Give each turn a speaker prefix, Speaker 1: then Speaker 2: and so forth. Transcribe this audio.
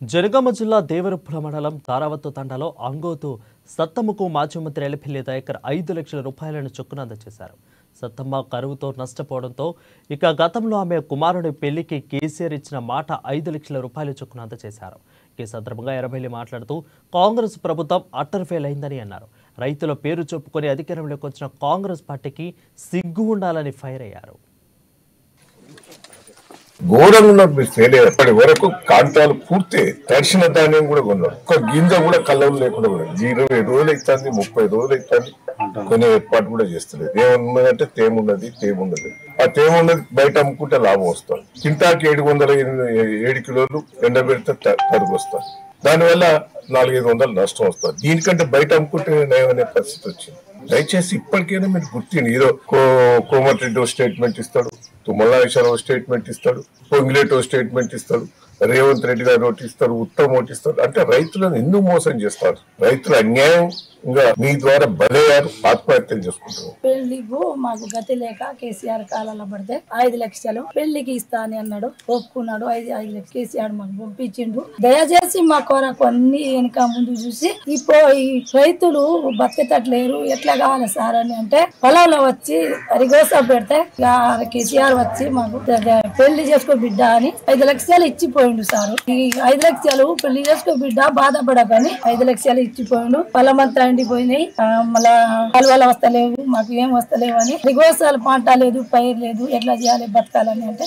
Speaker 1: జనగామ జిల్లా దేవరపుర మండలం తారావత్తు తండాలో అంగోతు సత్తమ్మకు మాజీ మంత్రి ఎల్లిపల్లి దయాకర్ 5 లక్షల రూపాయలను చొప్పున అందజేశారు. సత్తమ్మ కరువుతో నష్టపోవడంతో ఇక గతంలో ఆమె కుమారుడి పెళ్లికి కేసీఆర్ ఇచ్చిన మాట 5 లక్షల రూపాయల చొప్పున అందజేశారు. ఈ సందర్భంగా ఎర్రబెల్లి మాట్లాడుతూ కాంగ్రెస్ ప్రభుత్వం అట్టర్ ఫెయిల్ అయిందని అన్నారు. రైతుల పేరు చెప్పుకొని అధికారంలోకి వచ్చిన కాంగ్రెస్ పార్టీకి సిగ్గు ఉండాలని ఫైర్ అయ్యారు.
Speaker 2: ఘోరంగా మీరు ఫెయిల్ అయ్యేప్పటి వరకు కాంతాలు పూర్తి తడిసిన ధాన్యం కూడా కొన్నారు. ఒక గింజ కూడా కళ్ళం లేకుండా కూడా 20 రోజులు అవుతుంది, 30 రోజులు అవుతుంది. కొన్ని ఏర్పాటు కూడా చేస్తలేదు. ఏమన్నదంటే తేమున్నది. ఆ తేమున్నది బయట అమ్ముకుంటే లాభం వస్తుంది. కింటాకి 707 కిలోలు ఎండబెడితే తరుగు వస్తుంది. దానివల్ల 400-500 నష్టం వస్తుంది. దీనికంటే బయట అమ్ముకుంటే నయమనే పరిస్థితి వచ్చింది. దయచేసి ఇప్పటికైనా మీరు గుర్తిని ఏదో కోమటిరెడ్డి స్టేట్మెంట్ ఇస్తాడు, తుమ్మల నాగేశ్వరరావు స్టేట్మెంట్ ఇస్తాడు, పొంగిలేటో స్టేట్మెంట్ ఇస్తాడు, రేవంత్ రెడ్డి గారు ఒకటి ఇస్తారు, ఉత్తమ్ ఒకటి ఇస్తారు. అంటే రైతులను ఎందుకు మోసం చేస్తారు? రైతులు అన్యాయంగా మీ ద్వారా బలయ్యారు, ఆత్మహత్యలు చేసుకుంటారు.
Speaker 3: పెళ్లికు మాకు గతి లేక కేసీఆర్ కాలంలో పడితే 5 లక్షలు పెళ్లికి ఇస్తా అని అన్నాడు, ఒప్పుకున్నాడు. 5 లక్షలు కేసీఆర్ మాకు పంపించిండు. దయచేసి మా కొరకు అన్ని వెనక ముందు చూసి ఈ రైతులు బతికేటట్లేరు, ఎట్లా కావాలి సార్ అని అంటే పొలంలో వచ్చి అరిగోసా పెడితే కేసీఆర్ వచ్చి మాకు పెళ్లి చేసుకో బిడ్డ అని 5 లక్షలు ఇచ్చిపోయిండు సార్. ఈ 5 లక్షలు పెళ్లి చేసుకో బిడ్డ బాధపడకని 5 లక్షలు ఇచ్చిపోయిండు. పొలమంతా ఎండిపోయినాయి, మళ్ళా కాలువలు వస్తలేవు, మాకు ఏం వస్తలేవు అని అరిగోసాలు పంట లేదు, పైరు లేదు, ఎట్లా చేయాలి బతకాలని అంటే